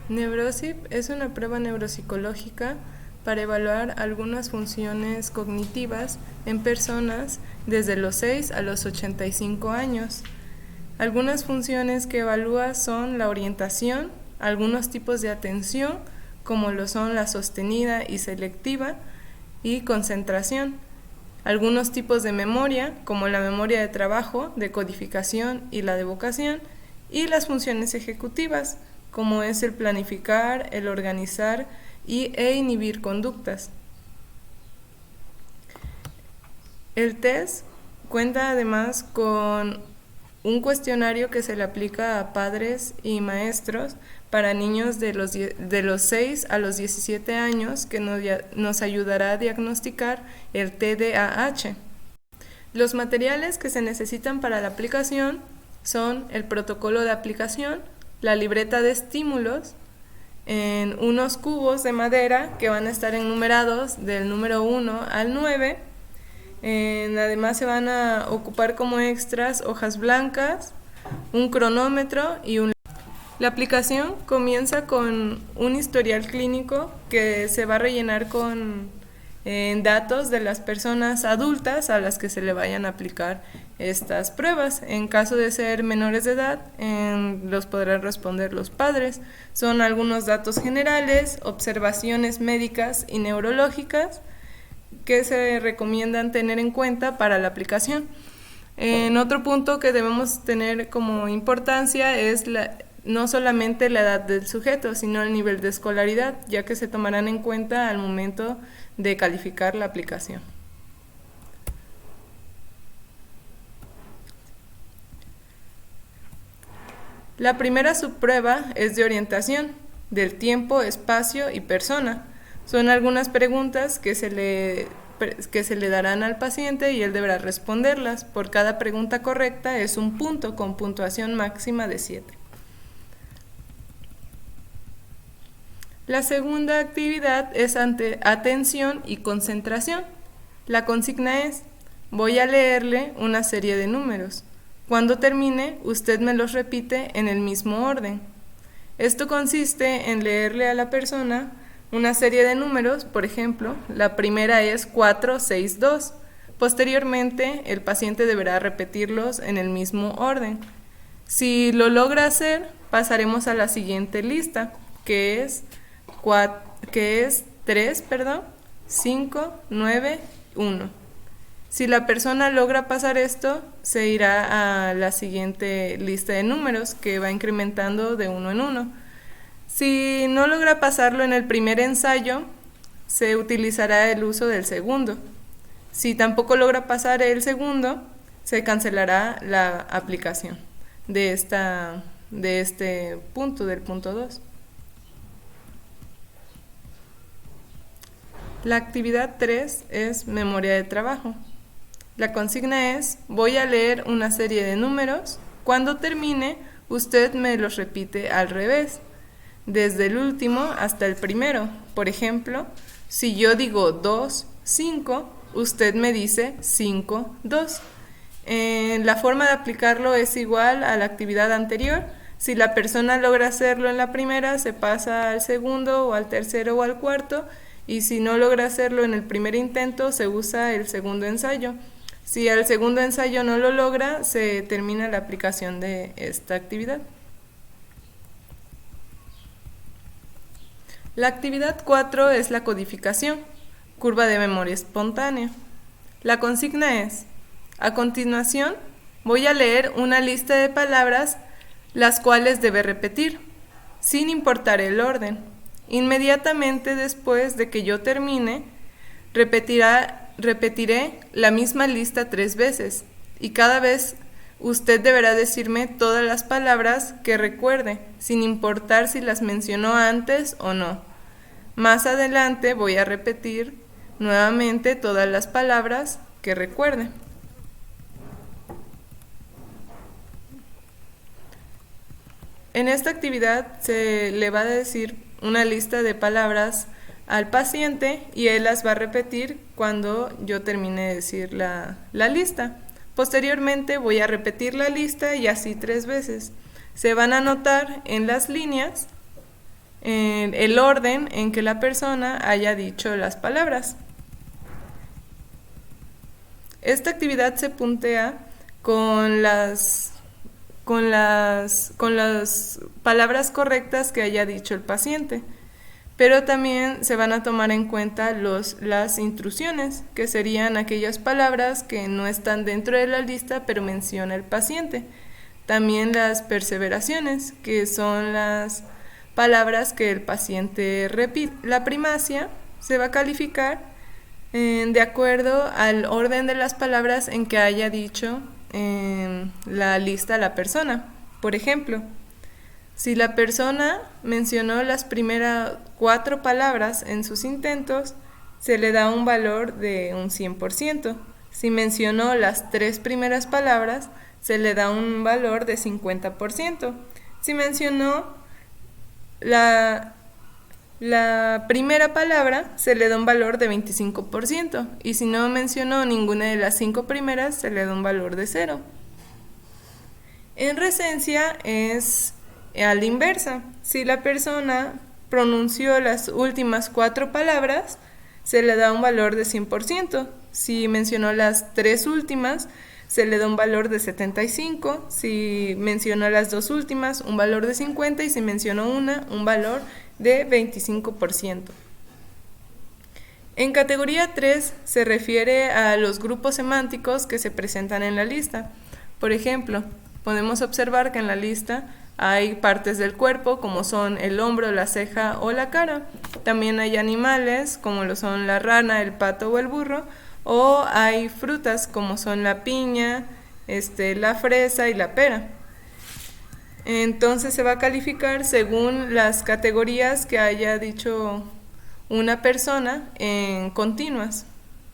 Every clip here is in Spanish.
Neurosip es una prueba neuropsicológica para evaluar algunas funciones cognitivas en personas desde los 6 a los 85 años. Algunas funciones que evalúa son la orientación, algunos tipos de atención, como lo son la sostenida y selectiva, y concentración. Algunos tipos de memoria, como la memoria de trabajo, de codificación y la de evocación, y las funciones ejecutivas, como es el planificar, el organizar e inhibir conductas. El test cuenta además con un cuestionario que se le aplica a padres y maestros para niños de los 6 a los 17 años que nos ayudará a diagnosticar el TDAH. Los materiales que se necesitan para la aplicación son el protocolo de aplicación, la libreta de estímulos, en unos cubos de madera que van a estar enumerados del número 1 al 9. Además se van a ocupar como extras hojas blancas, un cronómetro y un... La aplicación comienza con un historial clínico que se va a rellenar con datos de las personas adultas a las que se le vayan a aplicar estas pruebas. En caso de ser menores de edad, los podrán responder los padres. Son algunos datos generales, observaciones médicas y neurológicas que se recomiendan tener en cuenta para la aplicación. Otro punto que debemos tener como importancia es no solamente la edad del sujeto, sino el nivel de escolaridad, ya que se tomarán en cuenta al momento de calificar la aplicación. La primera subprueba es de orientación, del tiempo, espacio y persona. Son algunas preguntas que se le darán al paciente y él deberá responderlas. Por cada pregunta correcta es un punto con puntuación máxima de 7. La segunda actividad es atención y concentración. La consigna es: voy a leerle una serie de números. Cuando termine, usted me los repite en el mismo orden. Esto consiste en leerle a la persona una serie de números. Por ejemplo, la primera es 462. Posteriormente, el paciente deberá repetirlos en el mismo orden. Si lo logra hacer, pasaremos a la siguiente lista, que es 3, 5, 9, 1. Si la persona logra pasar esto, se irá a la siguiente lista de números, que va incrementando de 1 en 1. Si no logra pasarlo en el primer ensayo, se utilizará el uso del segundo. Si tampoco logra pasar el segundo, se cancelará la aplicación de este punto, del punto 2. La actividad 3 es memoria de trabajo. La consigna es: voy a leer una serie de números. Cuando termine, usted me los repite al revés, desde el último hasta el primero. Por ejemplo, si yo digo 2, 5, usted me dice 5, 2. La forma de aplicarlo es igual a la actividad anterior. Si la persona logra hacerlo en la primera, se pasa al segundo o al tercero o al cuarto, y si no logra hacerlo en el primer intento, se usa el segundo ensayo. Si al segundo ensayo no lo logra, se termina la aplicación de esta actividad. La actividad 4 es la codificación, curva de memoria espontánea. La consigna es: a continuación, voy a leer una lista de palabras, las cuales debe repetir, sin importar el orden. Inmediatamente después de que yo termine, repetiré la misma lista 3 veces, y cada vez usted deberá decirme todas las palabras que recuerde, sin importar si las mencionó antes o no. Más adelante voy a repetir nuevamente todas las palabras que recuerde. En esta actividad se le va a decir una lista de palabras al paciente y él las va a repetir cuando yo termine de decir la lista. Posteriormente voy a repetir la lista y así 3 veces. Se van a anotar en las líneas el orden en que la persona haya dicho las palabras. Esta actividad se puntea con las palabras correctas que haya dicho el paciente, pero también se van a tomar en cuenta las intrusiones, que serían aquellas palabras que no están dentro de la lista pero menciona el paciente. También las perseveraciones, que son las palabras que el paciente repite. La primacia se va a calificar de acuerdo al orden de las palabras en que haya dicho en la lista la persona. Por ejemplo, si la persona mencionó las primeras 4 palabras en sus intentos, se le da un valor de un 100%. Si mencionó las 3 primeras palabras, se le da un valor de 50%. Si mencionó la primera palabra, se le da un valor de 25%. Y si no mencionó ninguna de las 5 primeras, se le da un valor de 0. En recencia es a la inversa. Si la persona pronunció las últimas 4 palabras, se le da un valor de 100%. Si mencionó las 3 últimas, se le da un valor de 75. Si mencionó las 2 últimas, un valor de 50. Y si mencionó una, un valor de 25%. En categoría 3 se refiere a los grupos semánticos que se presentan en la lista. Por ejemplo, podemos observar que en la lista hay partes del cuerpo como son el hombro, la ceja o la cara. También hay animales como lo son la rana, el pato o el burro. O hay frutas como son la piña, la fresa y la pera. Entonces se va a calificar según las categorías que haya dicho una persona en continuas.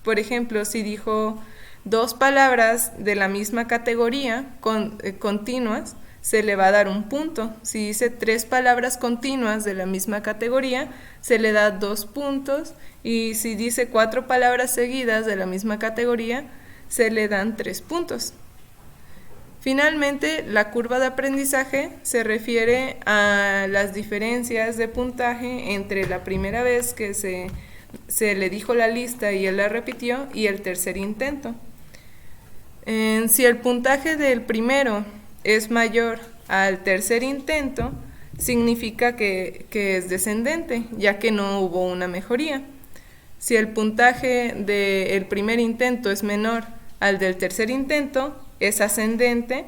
Por ejemplo, si dijo 2 palabras de la misma categoría continuas, se le va a dar un punto. Si dice 3 palabras continuas de la misma categoría, se le da 2 puntos. Y si dice 4 palabras seguidas de la misma categoría, se le dan 3 puntos. Finalmente, la curva de aprendizaje se refiere a las diferencias de puntaje entre la primera vez que se le dijo la lista y él la repitió y el tercer intento. Si el puntaje del primero es mayor al tercer intento, significa que es descendente, ya que no hubo una mejoría. Si el puntaje del primer intento es menor al del tercer intento, es ascendente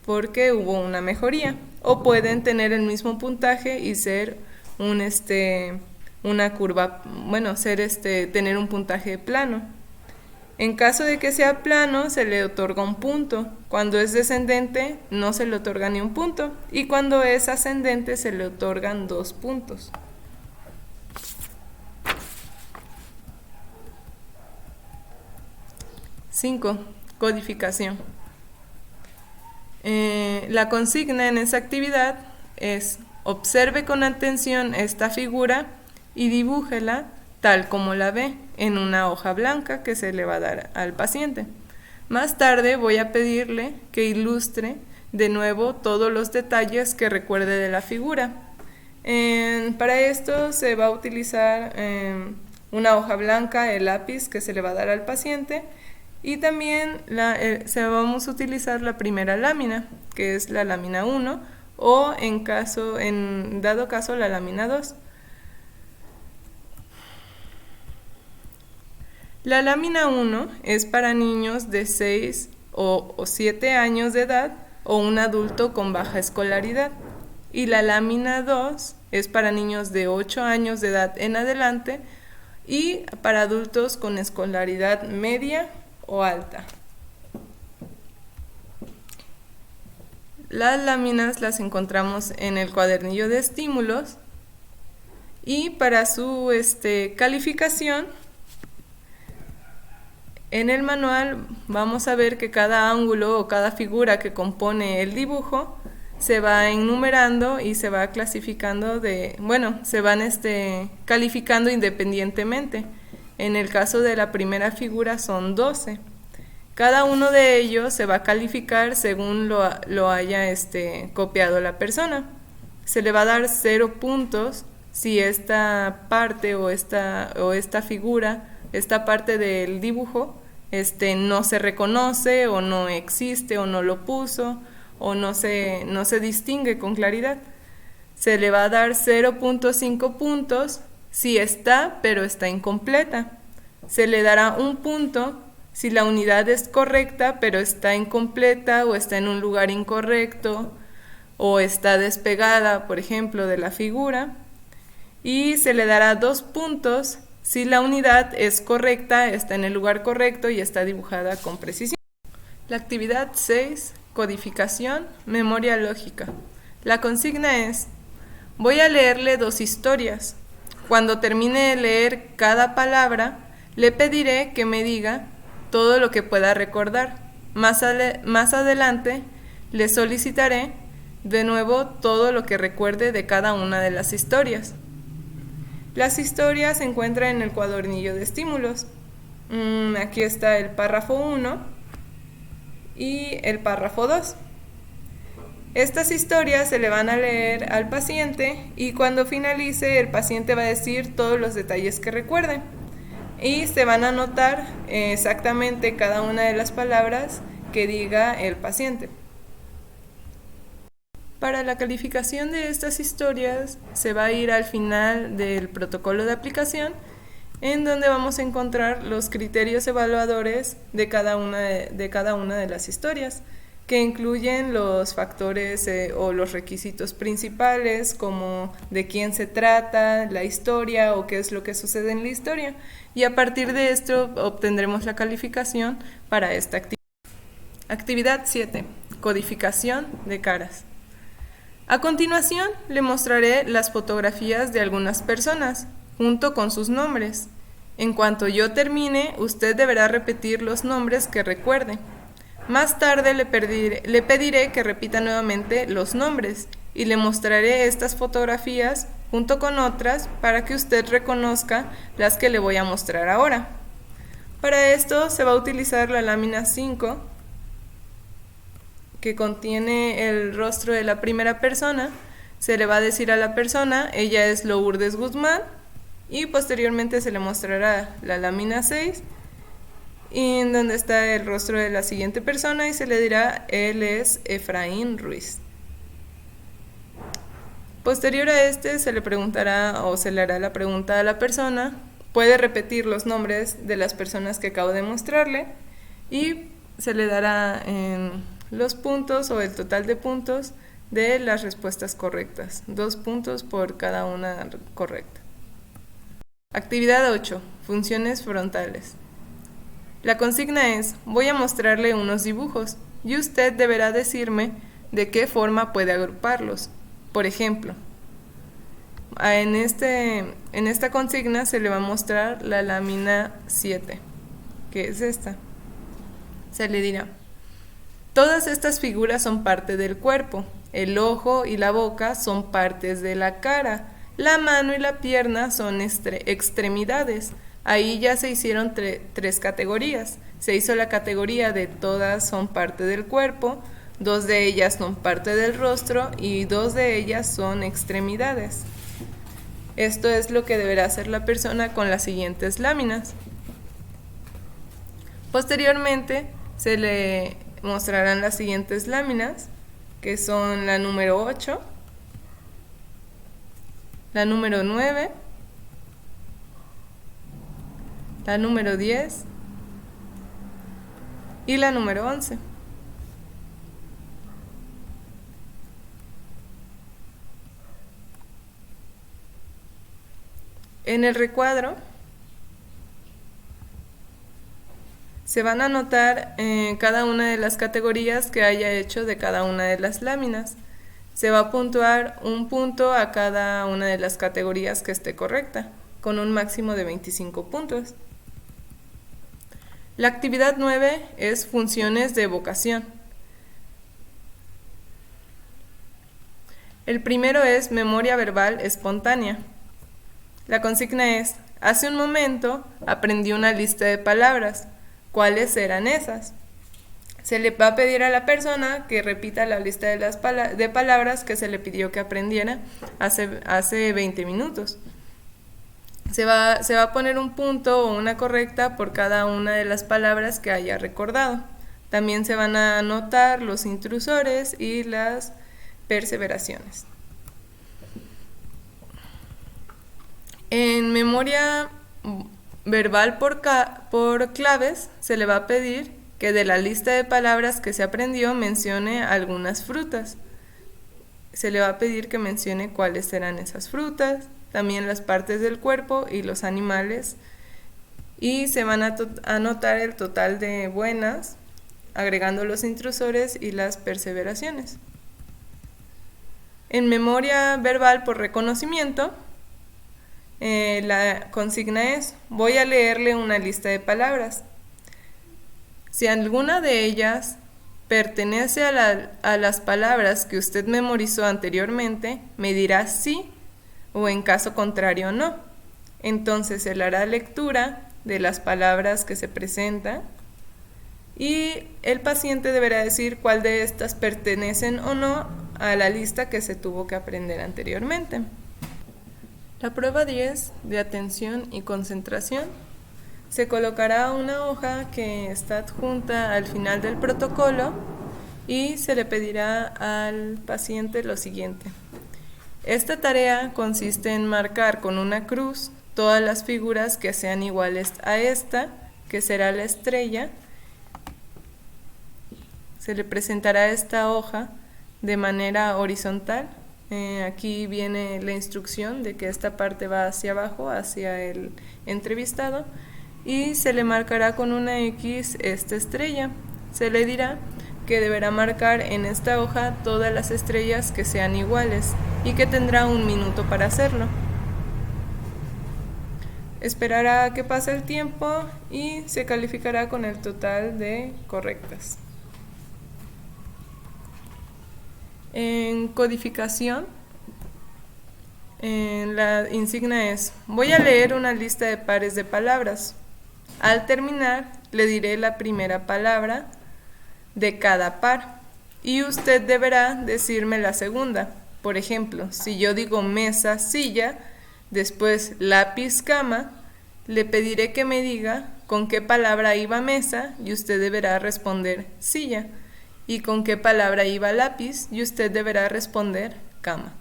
porque hubo una mejoría. O pueden tener el mismo puntaje y ser una curva, tener un puntaje plano. En caso de que sea plano, se le otorga un punto. Cuando es descendente, no se le otorga ni un punto. Y cuando es ascendente, se le otorgan 2 puntos. Cinco, codificación. La consigna en esa actividad es: observe con atención esta figura y dibújela tal como la ve en una hoja blanca que se le va a dar al paciente. Más tarde voy a pedirle que ilustre de nuevo todos los detalles que recuerde de la figura. Para esto se va a utilizar una hoja blanca, el lápiz que se le va a dar al paciente, y también vamos a utilizar la primera lámina, que es la lámina 1, o en dado caso la lámina 2. La lámina 1 es para niños de 6 o 7 años de edad o un adulto con baja escolaridad. Y la lámina 2 es para niños de 8 años de edad en adelante y para adultos con escolaridad media o alta. Las láminas las encontramos en el cuadernillo de estímulos y para su calificación, en el manual vamos a ver que cada ángulo o cada figura que compone el dibujo se va enumerando y se va clasificando se van calificando independientemente. En el caso de la primera figura son 12. Cada uno de ellos se va a calificar según lo haya copiado la persona. se le va a dar 0 puntos si esta parte o esta figura, esta parte del dibujo, no se reconoce o no existe o no lo puso o no se distingue con claridad. Se le va a dar 0.5 puntos si está, pero está incompleta. Se le dará 1 punto si la unidad es correcta, pero está incompleta o está en un lugar incorrecto o está despegada, por ejemplo, de la figura. Y se le dará 2 puntos si la unidad es correcta, está en el lugar correcto y está dibujada con precisión. La actividad 6, codificación, memoria lógica. La consigna es: voy a leerle 2 historias. Cuando termine de leer cada palabra, le pediré que me diga todo lo que pueda recordar. Más adelante, le solicitaré de nuevo todo lo que recuerde de cada una de las historias. Las historias se encuentran en el cuadernillo de estímulos. Aquí está el párrafo 1 y el párrafo 2. Estas historias se le van a leer al paciente y cuando finalice el paciente va a decir todos los detalles que recuerde y se van a anotar exactamente cada una de las palabras que diga el paciente. Para la calificación de estas historias se va a ir al final del protocolo de aplicación, en donde vamos a encontrar los criterios evaluadores de cada una de las historias, que incluyen los factores o los requisitos principales, como de quién se trata, la historia o qué es lo que sucede en la historia. Y a partir de esto obtendremos la calificación para esta actividad. Actividad 7. Codificación de caras. A continuación, le mostraré las fotografías de algunas personas, junto con sus nombres. En cuanto yo termine, usted deberá repetir los nombres que recuerde. Más tarde le pediré que repita nuevamente los nombres y le mostraré estas fotografías junto con otras para que usted reconozca las que le voy a mostrar ahora. Para esto se va a utilizar la lámina 5, que contiene el rostro de la primera persona. Se le va a decir a la persona, ella es Lourdes Guzmán, y posteriormente se le mostrará la lámina 6, y en donde está el rostro de la siguiente persona y se le dirá, él es Efraín Ruiz. Posterior a se le preguntará o se le hará la pregunta a la persona, puede repetir los nombres de las personas que acabo de mostrarle y se le dará los puntos o el total de puntos de las respuestas correctas, 2 puntos por cada una correcta. Actividad 8. Funciones frontales. La consigna es, voy a mostrarle unos dibujos y usted deberá decirme de qué forma puede agruparlos. Por ejemplo, en esta consigna se le va a mostrar la lámina 7, que es esta. Se le dirá, todas estas figuras son parte del cuerpo, el ojo y la boca son partes de la cara, la mano y la pierna son extremidades. Ahí ya se hicieron 3 categorías. Se hizo la categoría de todas son parte del cuerpo, 2 de ellas son parte del rostro y 2 de ellas son extremidades. Esto es lo que deberá hacer la persona con las siguientes láminas. Posteriormente se le mostrarán las siguientes láminas, que son la número 8, la número 9, la número 10 y la número 11. En el recuadro se van a anotar cada una de las categorías que haya hecho de cada una de las láminas. Se va a puntuar 1 punto a cada una de las categorías que esté correcta, con un máximo de 25 puntos. La actividad 9 es funciones de evocación. El primero es memoria verbal espontánea. La consigna es, hace un momento aprendí una lista de palabras. ¿Cuáles eran esas? Se le va a pedir a la persona que repita la lista de palabras que se le pidió que aprendiera hace 20 minutos. Se va a poner un punto o una correcta por cada una de las palabras que haya recordado. También se van a anotar los intrusores y las perseveraciones. En memoria verbal por claves se le va a pedir que de la lista de palabras que se aprendió mencione algunas frutas. Se le va a pedir que mencione cuáles serán esas frutas, también las partes del cuerpo y los animales, y se van a anotar el total de buenas, agregando los intrusores y las perseveraciones. En memoria verbal por reconocimiento, la consigna es: voy a leerle una lista de palabras. Si alguna de ellas pertenece a las palabras que usted memorizó anteriormente, me dirá sí, o en caso contrario no. Entonces él hará lectura de las palabras que se presentan y el paciente deberá decir cuál de estas pertenecen o no a la lista que se tuvo que aprender anteriormente. La prueba 10 de atención y concentración: se colocará una hoja que está adjunta al final del protocolo y se le pedirá al paciente lo siguiente. Esta tarea consiste en marcar con una cruz todas las figuras que sean iguales a esta, que será la estrella. Se le presentará esta hoja de manera horizontal. Aquí viene la instrucción de que esta parte va hacia abajo, hacia el entrevistado, y se le marcará con una X esta estrella. Se le dirá que deberá marcar en esta hoja todas las estrellas que sean iguales y que tendrá 1 minuto para hacerlo. Esperará a que pase el tiempo y se calificará con el total de correctas. En codificación, la insignia es: voy a leer una lista de pares de palabras. Al terminar, le diré la primera palabra de cada par y usted deberá decirme la segunda. Por ejemplo, si yo digo mesa, silla, después lápiz, cama, le pediré que me diga con qué palabra iba mesa y usted deberá responder silla, y con qué palabra iba lápiz y usted deberá responder cama.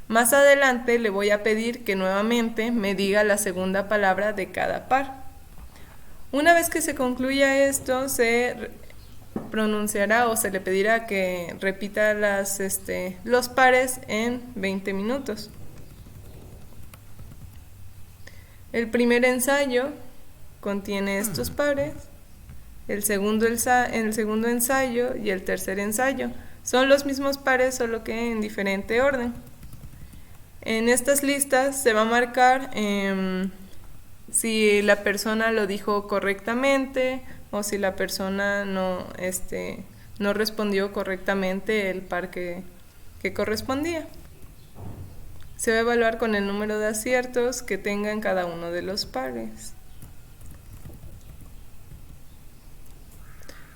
Más adelante le voy a pedir que nuevamente me diga la segunda palabra de cada par. Una vez que se concluya esto, se pronunciará o se le pedirá que repita los pares en 20 minutos. El primer ensayo contiene estos pares, el segundo ensayo y el tercer ensayo. Son los mismos pares, solo que en diferente orden. En estas listas se va a marcar si la persona lo dijo correctamente o si la persona no respondió correctamente el par que correspondía. Se va a evaluar con el número de aciertos que tenga en cada uno de los pares.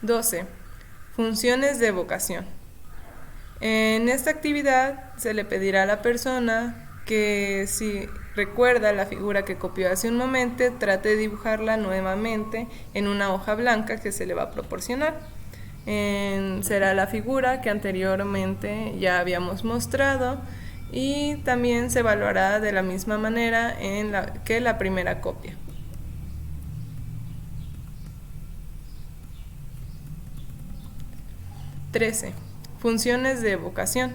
12. Funciones de evocación. En esta actividad se le pedirá a la persona que, si recuerda la figura que copió hace un momento, trate de dibujarla nuevamente en una hoja blanca que se le va a proporcionar. Será la figura que anteriormente ya habíamos mostrado y también se evaluará de la misma manera que la primera copia. (13) Funciones de evocación.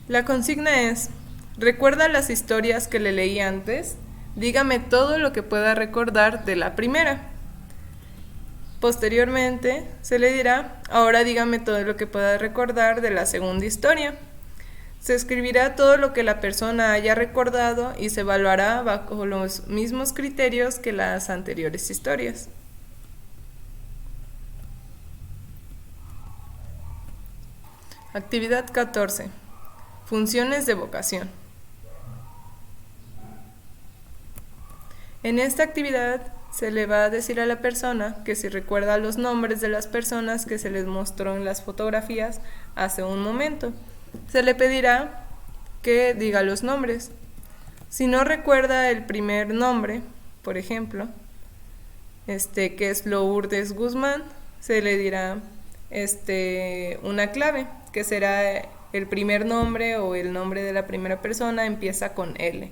La consigna es: recuerda las historias que le leí antes, dígame todo lo que pueda recordar de la primera. Posteriormente se le dirá: ahora dígame todo lo que pueda recordar de la segunda historia. Se escribirá todo lo que la persona haya recordado y se evaluará bajo los mismos criterios que las anteriores historias. Actividad 14. Funciones de evocación. En esta actividad se le va a decir a la persona que si recuerda los nombres de las personas que se les mostró en las fotografías hace un momento. Se le pedirá que diga los nombres. Si no recuerda el primer nombre, por ejemplo, que es Lourdes Guzmán, se le dirá una clave, que será el primer nombre o el nombre de la primera persona, empieza con L.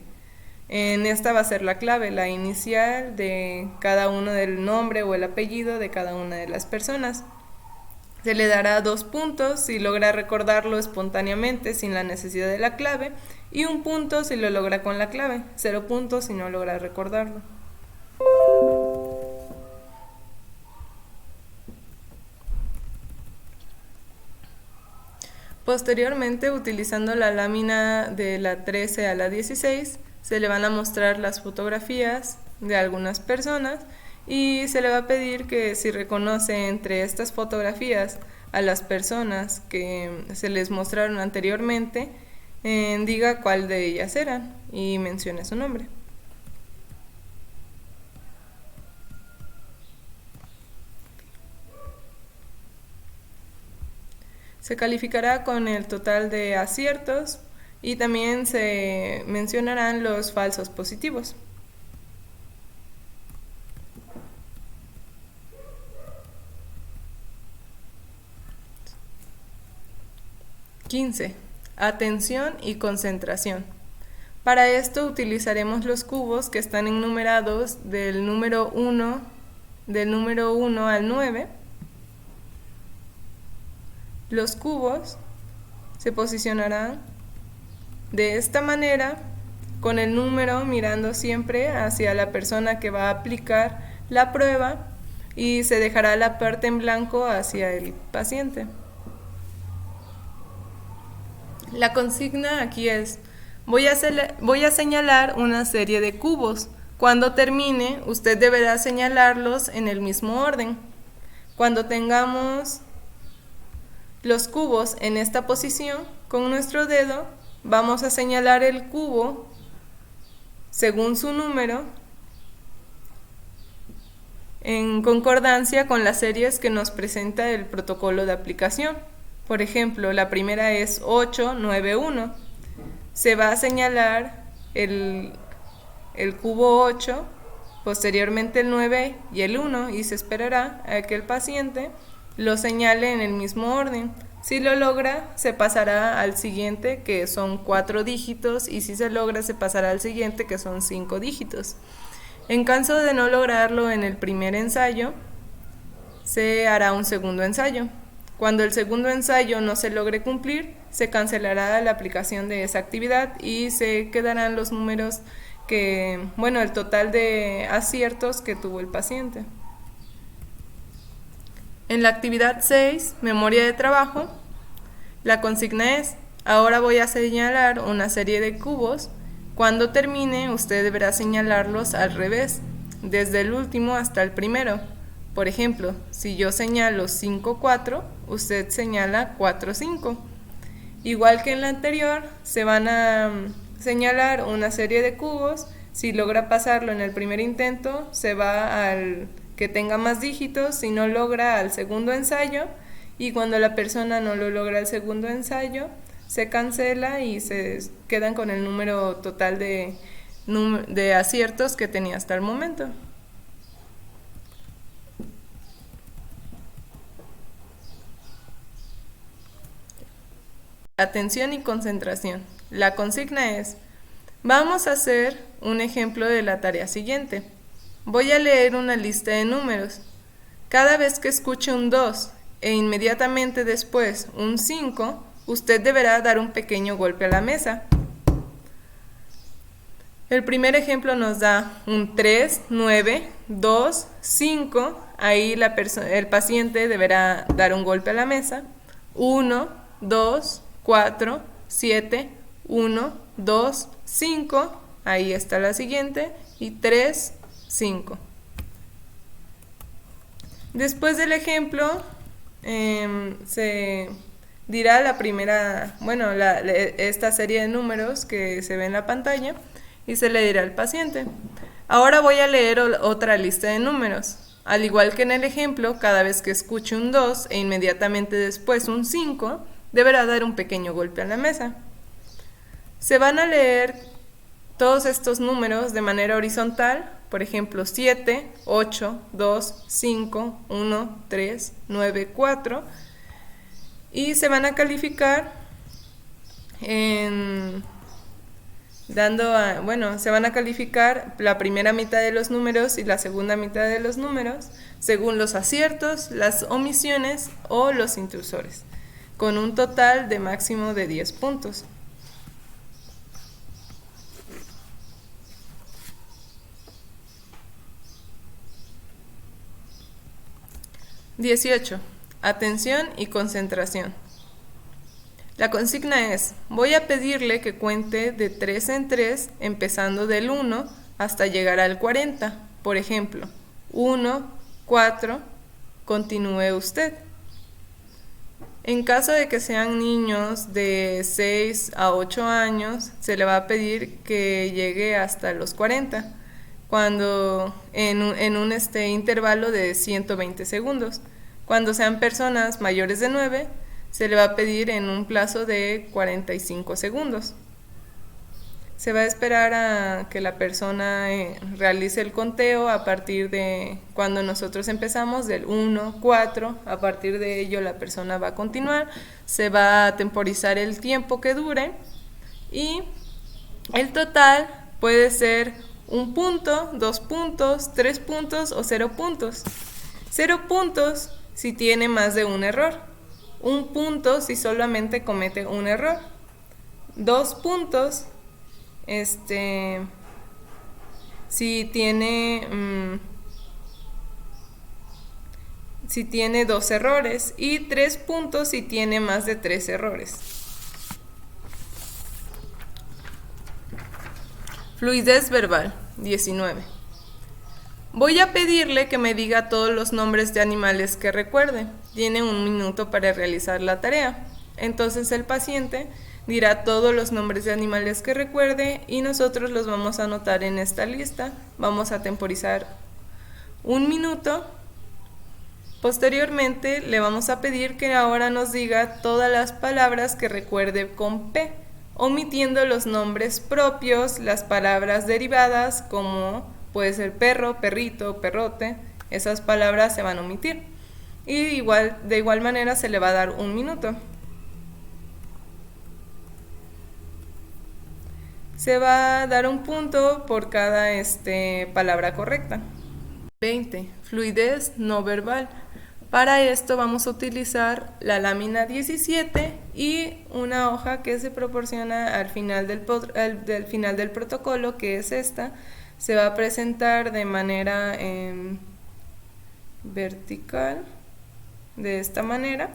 En esta va a ser la clave, la inicial de cada uno del nombre o el apellido de cada una de las personas. Se le dará 2 puntos si logra recordarlo espontáneamente sin la necesidad de la clave y 1 punto si lo logra con la clave, 0 puntos si no logra recordarlo. Posteriormente, utilizando la lámina de la 13 a la 16, se le van a mostrar las fotografías de algunas personas y se le va a pedir que si reconoce entre estas fotografías a las personas que se les mostraron anteriormente, diga cuál de ellas eran y mencione su nombre. Se calificará con el total de aciertos y también se mencionarán los falsos positivos. 15. Atención y concentración. Para esto utilizaremos los cubos que están enumerados del número 1 al 9. Los cubos se posicionarán de esta manera, con el número mirando siempre hacia la persona que va a aplicar la prueba y se dejará la parte en blanco hacia el paciente. La consigna aquí es: voy a señalar una serie de cubos. Cuando termine, usted deberá señalarlos en el mismo orden. Cuando tengamos los cubos en esta posición, con nuestro dedo vamos a señalar el cubo según su número en concordancia con las series que nos presenta el protocolo de aplicación. Por ejemplo, la primera es 891. Se va a señalar el cubo 8, posteriormente el 9 y el 1, y se esperará a que el paciente lo señale en el mismo orden. Si lo logra, se pasará al siguiente, que son 4 dígitos, y si se logra, se pasará al siguiente, que son 5 dígitos. En caso de no lograrlo en el primer ensayo, se hará un segundo ensayo. Cuando el segundo ensayo no se logre cumplir, se cancelará la aplicación de esa actividad y se quedarán los números el total de aciertos que tuvo el paciente. En la actividad 6, memoria de trabajo, la consigna es: ahora voy a señalar una serie de cubos. Cuando termine, usted deberá señalarlos al revés, desde el último hasta el primero. Por ejemplo, si yo señalo 5-4, usted señala 4-5. Igual que en la anterior, se van a señalar una serie de cubos. Si logra pasarlo en el primer intento, se va al que tenga más dígitos. Si no logra, al segundo ensayo, y cuando la persona no lo logra al segundo ensayo, se cancela y se quedan con el número total de aciertos que tenía hasta el momento. Atención y concentración. La consigna es: vamos a hacer un ejemplo de la tarea siguiente. Voy a leer una lista de números. Cada vez que escuche un 2 e inmediatamente después un 5, usted deberá dar un pequeño golpe a la mesa. El primer ejemplo nos da un 3, 9, 2, 5. Ahí el paciente deberá dar un golpe a la mesa. 1, 2, 4, 7, 1, 2, 5. Ahí está la siguiente. Y 3, 5. Después del ejemplo, se dirá esta serie de números que se ve en la pantalla, y se le dirá al paciente. Ahora voy a leer otra lista de números. Al igual que en el ejemplo, cada vez que escuche un 2 e inmediatamente después un 5, deberá dar un pequeño golpe a la mesa. Se van a leer todos estos números de manera horizontal, por ejemplo 7, 8, 2, 5, 1, 3, 9, 4, y se van a calificar se van a calificar la primera mitad de los números y la segunda mitad de los números según los aciertos, las omisiones o los intrusores, con un total de máximo de 10 puntos. (18) Atención y concentración. La consigna es: voy a pedirle que cuente de 3 en 3, empezando del 1 hasta llegar al 40. Por ejemplo, 1, 4, continúe usted. En caso de que sean niños de 6 a 8 años, se le va a pedir que llegue hasta los 40, cuando en un intervalo de 120 segundos. Cuando sean personas mayores de 9, se le va a pedir en un plazo de 45 segundos. Se va a esperar a que la persona realice el conteo a partir de cuando nosotros empezamos, del 1, 4, a partir de ello la persona va a continuar, se va a temporizar el tiempo que dure y el total puede ser 1 punto, 2 puntos, 3 puntos o 0 puntos. 0 puntos si tiene más de un error. 1 punto si solamente comete un error. 2 puntos si tiene 2 errores, y 3 puntos si tiene más de 3 errores. Fluidez verbal. 19. Voy a pedirle que me diga todos los nombres de animales que recuerde. Tiene 1 minuto para realizar la tarea. Entonces el paciente dirá todos los nombres de animales que recuerde y nosotros los vamos a anotar en esta lista. Vamos a temporizar 1 minuto. Posteriormente le vamos a pedir que ahora nos diga todas las palabras que recuerde con P, omitiendo los nombres propios, las palabras derivadas como puede ser perro, perrito, perrote. Esas palabras se van a omitir. Y de igual manera se le va a dar 1 minuto. Se va a dar 1 punto por cada palabra correcta. 20. Fluidez no verbal. Para esto vamos a utilizar la lámina 17 y una hoja que se proporciona al final del protocolo, que es esta. Se va a presentar de manera vertical, de esta manera,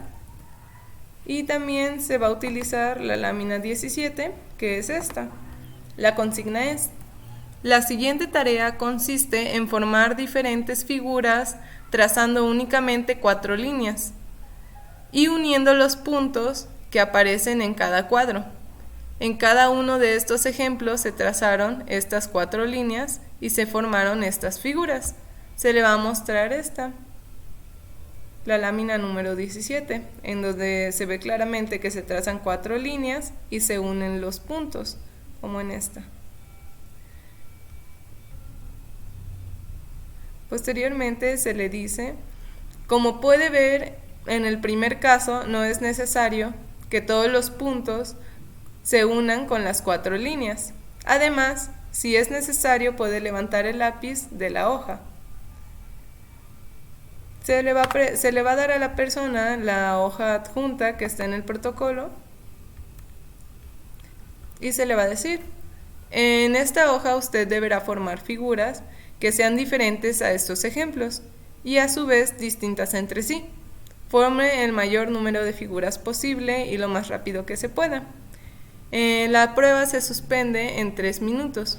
y también se va a utilizar la lámina 17, que es esta. La consigna es: la siguiente tarea consiste en formar diferentes figuras trazando únicamente 4 líneas y uniendo los puntos que aparecen en cada cuadro. En cada uno de estos ejemplos se trazaron estas 4 líneas y se formaron estas figuras. Se le va a mostrar la lámina número 17, en donde se ve claramente que se trazan 4 líneas y se unen los puntos, como en esta. Posteriormente se le dice: como puede ver, en el primer caso no es necesario que todos los puntos se unan con las 4 líneas. Además, si es necesario, puede levantar el lápiz de la hoja. Se le va a dar a la persona la hoja adjunta que está en el protocolo y se le va a decir: en esta hoja usted deberá formar figuras que sean diferentes a estos ejemplos y a su vez distintas entre sí. Forme el mayor número de figuras posible y lo más rápido que se pueda. La prueba se suspende en 3 minutos.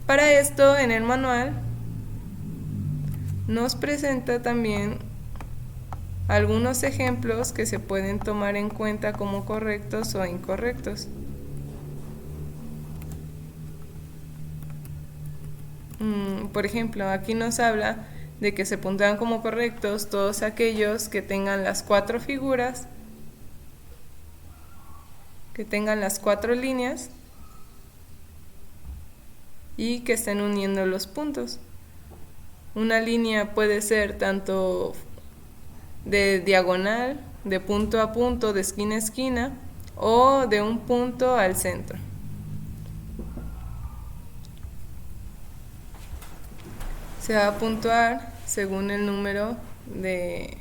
Para esto, en el manual nos presenta también algunos ejemplos que se pueden tomar en cuenta como correctos o incorrectos. por ejemplo, aquí nos habla de que se puntúan como correctos todos aquellos que tengan las 4 figuras, que tengan las 4 líneas y que estén uniendo los puntos. Una línea puede ser tanto de diagonal, de punto a punto, de esquina a esquina, o de un punto al centro. Se va a puntuar según el número de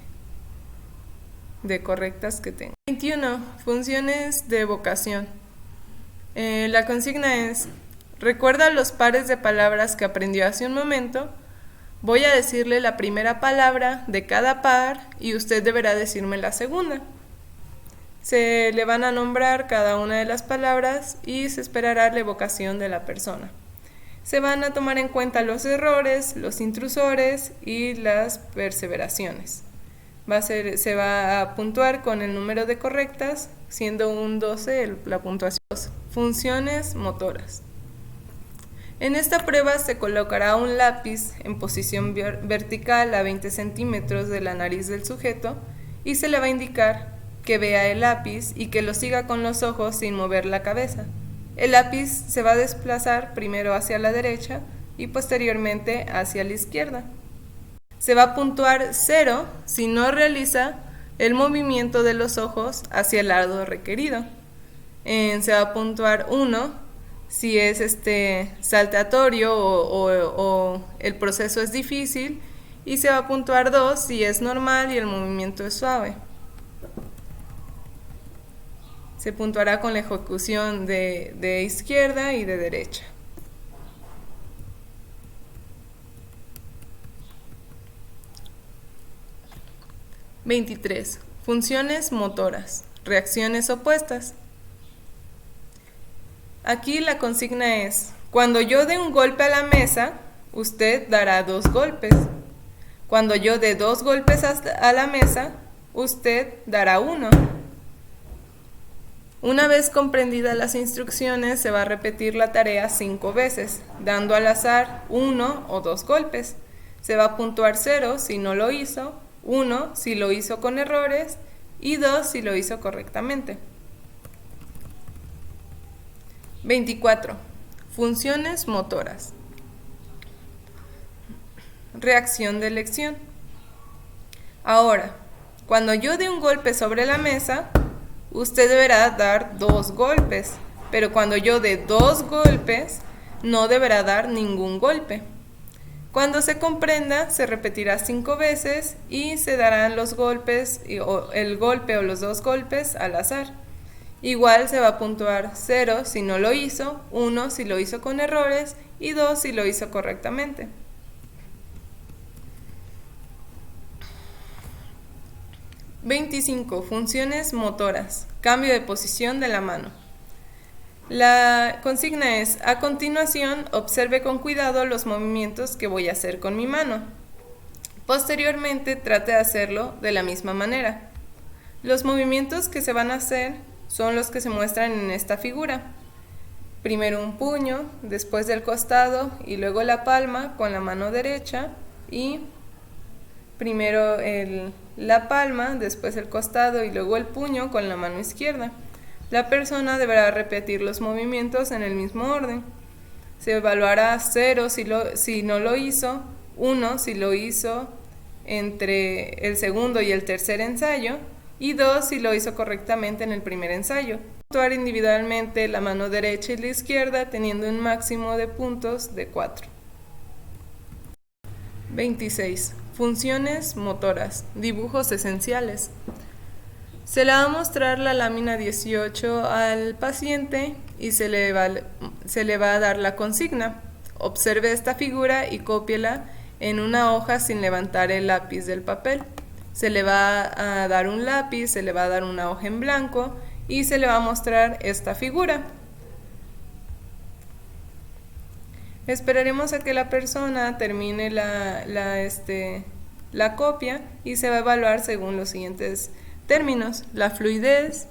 correctas que tenga. 21. Funciones de evocación. La consigna es: recuerda los pares de palabras que aprendió hace un momento. Voy a decirle la primera palabra de cada par y usted deberá decirme la segunda. Se le van a nombrar cada una de las palabras y se esperará la evocación de la persona. Se van a tomar en cuenta los errores, los intrusores y las perseveraciones. Se va a puntuar con el número de correctas, siendo un 12 la puntuación. Funciones motoras. En esta prueba se colocará un lápiz en posición vertical a 20 centímetros de la nariz del sujeto y se le va a indicar que vea el lápiz y que lo siga con los ojos sin mover la cabeza. El lápiz se va a desplazar primero hacia la derecha y posteriormente hacia la izquierda. Se va a puntuar 0 si no realiza el movimiento de los ojos hacia el lado requerido. Se va a puntuar 1 si es saltatorio o el proceso es difícil, y se va a puntuar 2 si es normal y el movimiento es suave. Se puntuará con la ejecución de izquierda y de derecha. (23) Funciones motoras. Reacciones opuestas. Aquí la consigna es: cuando yo dé un golpe a la mesa, usted dará 2 golpes. Cuando yo dé 2 golpes a la mesa, usted dará 1. Una vez comprendidas las instrucciones, se va a repetir la tarea 5 veces, dando al azar 1 o 2 golpes. Se va a puntuar 0 si no lo hizo, 1 si lo hizo con errores y 2 si lo hizo correctamente. 24. Funciones motoras. Reacción de elección. Ahora, cuando yo dé un golpe sobre la mesa, usted deberá dar 2 golpes, pero cuando yo dé 2 golpes, no deberá dar ningún golpe. Cuando se comprenda, se repetirá 5 veces y se darán los golpes, el golpe o los 2 golpes al azar. Igual se va a puntuar 0 si no lo hizo, 1 si lo hizo con errores y 2 si lo hizo correctamente. (25) Funciones motoras. Cambio de posición de la mano. La consigna es: a continuación, observe con cuidado los movimientos que voy a hacer con mi mano. Posteriormente, trate de hacerlo de la misma manera. Los movimientos que se van a hacer son los que se muestran en esta figura. Primero un puño, después del costado y luego la palma con la mano derecha, y primero la palma, después el costado y luego el puño con la mano izquierda. La persona deberá repetir los movimientos en el mismo orden. Se evaluará 0 si no lo hizo, 1 si lo hizo entre el segundo y el tercer ensayo, y 2 si lo hizo correctamente en el primer ensayo. Puntuar individualmente la mano derecha y la izquierda teniendo un máximo de puntos de 4. 26. Funciones motoras. Dibujos esenciales. Se le va a mostrar la lámina 18 al paciente y se le va a dar la consigna. Observe esta figura y cópiela en una hoja sin levantar el lápiz del papel. Se le va a dar un lápiz, se le va a dar una hoja en blanco y se le va a mostrar esta figura. Esperaremos a que la persona termine la copia y se va a evaluar según los siguientes términos: la fluidez,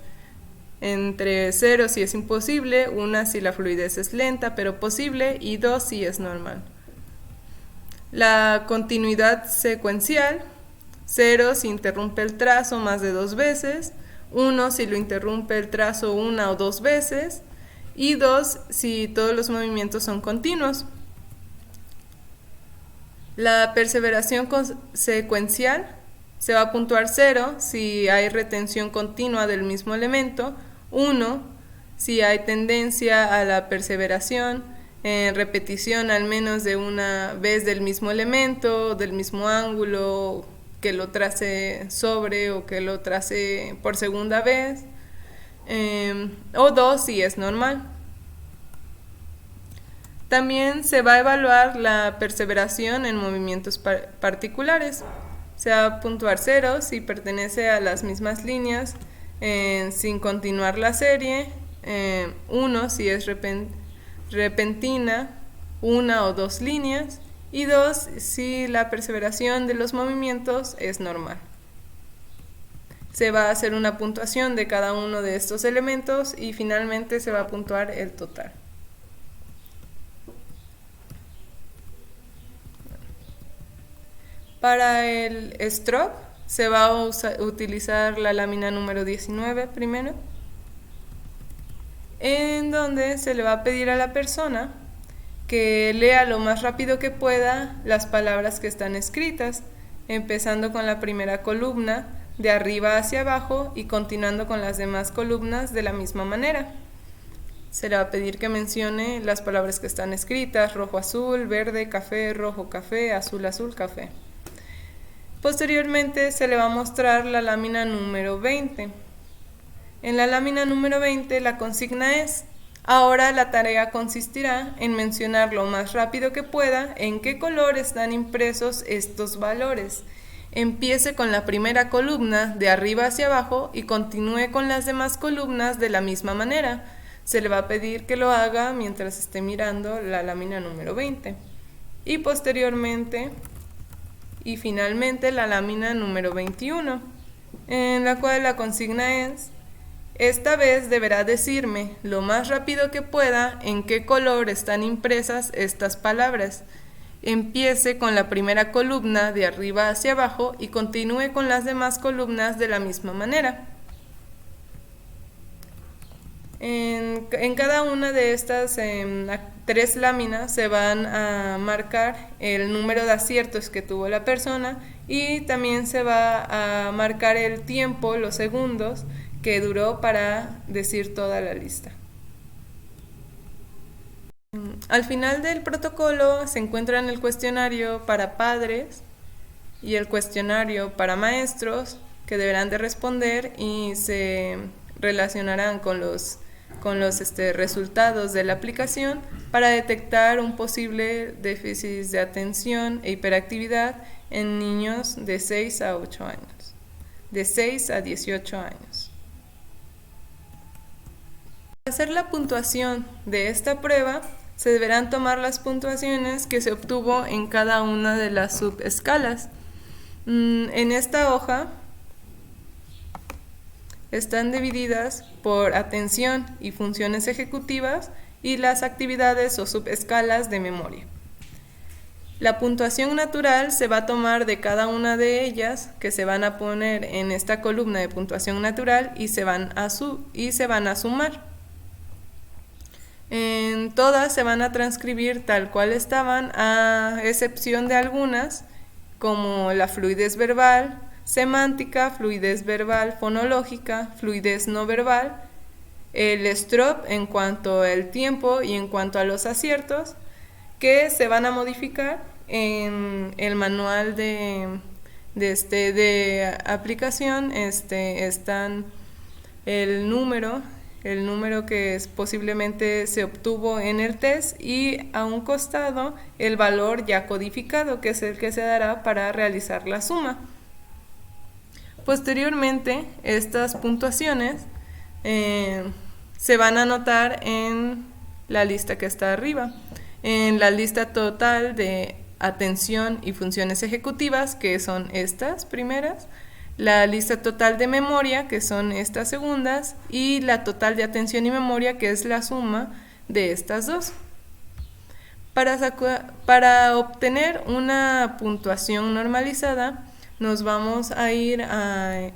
entre 0 si es imposible, 1 si la fluidez es lenta pero posible y 2 si es normal. La continuidad secuencial, 0 si interrumpe el trazo más de 2 veces, 1 si lo interrumpe el trazo una o 2 veces, y 2 si todos los movimientos son continuos. La perseveración secuencial se va a puntuar 0 si hay retención continua del mismo elemento, 1 si hay tendencia a la perseveración en repetición al menos de una vez del mismo elemento, del mismo ángulo, que lo trace sobre o que lo trace por segunda vez, o 2 si es normal. También se va a evaluar la perseveración en movimientos particulares. Se va a puntuar 0 si pertenece a las mismas líneas sin continuar la serie, 1 si es repentina, una o 2 líneas, y 2 si la perseveración de los movimientos es normal. Se va a hacer una puntuación de cada uno de estos elementos y finalmente se va a puntuar el total. Para el stroke se va a utilizar la lámina número 19 primero, en donde se le va a pedir a la persona que lea lo más rápido que pueda las palabras que están escritas, empezando con la primera columna de arriba hacia abajo y continuando con las demás columnas de la misma manera. Se le va a pedir que mencione las palabras que están escritas: rojo, azul, verde, café, rojo, café, azul, azul, café. Posteriormente se le va a mostrar la lámina número 20. En la lámina número 20 la consigna es: ahora la tarea consistirá en mencionar lo más rápido que pueda en qué color están impresos estos valores. Empiece con la primera columna de arriba hacia abajo y continúe con las demás columnas de la misma manera. Se le va a pedir que lo haga mientras esté mirando la lámina número 20. Y posteriormente y finalmente la lámina número 21, en la cual la consigna es: esta vez deberá decirme lo más rápido que pueda en qué color están impresas estas palabras. Empiece con la primera columna de arriba hacia abajo y continúe con las demás columnas de la misma manera. En cada una de estas 3 láminas se van a marcar el número de aciertos que tuvo la persona y también se va a marcar el tiempo, los segundos que duró para decir toda la lista. Al final del protocolo se encuentran el cuestionario para padres y el cuestionario para maestros, que deberán de responder y se relacionarán con los resultados de la aplicación para detectar un posible déficit de atención e hiperactividad en niños de 6 a 8 años, de 6 a 18 años. Para hacer la puntuación de esta prueba, se deberán tomar las puntuaciones que se obtuvo en cada una de las subescalas. En esta hoja están divididas por atención y funciones ejecutivas y las actividades o subescalas de memoria. La puntuación natural se va a tomar de cada una de ellas, que se van a poner en esta columna de puntuación natural y se van a sumar. En todas se van a transcribir tal cual estaban, a excepción de algunas, como la fluidez verbal, semántica, fluidez verbal fonológica, fluidez no verbal, el strop en cuanto al tiempo y en cuanto a los aciertos, que se van a modificar en el manual de aplicación. Están el número que posiblemente se obtuvo en el test, y a un costado el valor ya codificado, que es el que se dará para realizar la suma. Posteriormente, estas puntuaciones se van a anotar en la lista que está arriba, en la lista total de atención y funciones ejecutivas, que son estas primeras, la lista total de memoria, que son estas segundas, y la total de atención y memoria, que es la suma de estas dos. Para obtener una puntuación normalizada, nos vamos a ir a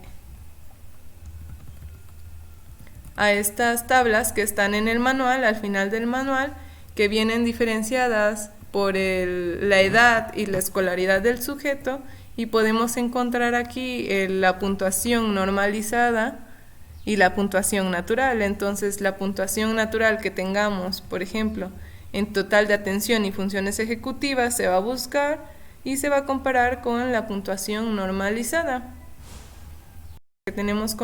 estas tablas que están en el manual, al final del manual, que vienen diferenciadas por la edad y la escolaridad del sujeto, y podemos encontrar aquí la puntuación normalizada y la puntuación natural. Entonces, la puntuación natural que tengamos, por ejemplo, en total de atención y funciones ejecutivas, se va a buscar y se va a comparar con la puntuación normalizada que tenemos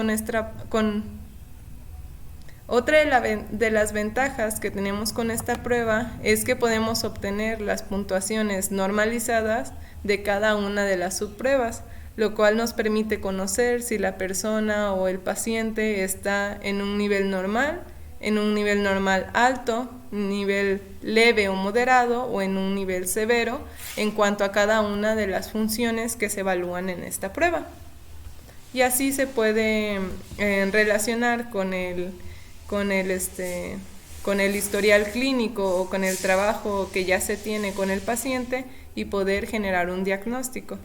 otra de las ventajas que tenemos con esta prueba es que podemos obtener las puntuaciones normalizadas de cada una de las subpruebas, lo cual nos permite conocer si la persona o el paciente está en un nivel normal, en un nivel normal alto, un nivel leve o moderado o en un nivel severo en cuanto a cada una de las funciones que se evalúan en esta prueba. Y así se puede relacionar con el historial clínico o con el trabajo que ya se tiene con el paciente y poder generar un diagnóstico.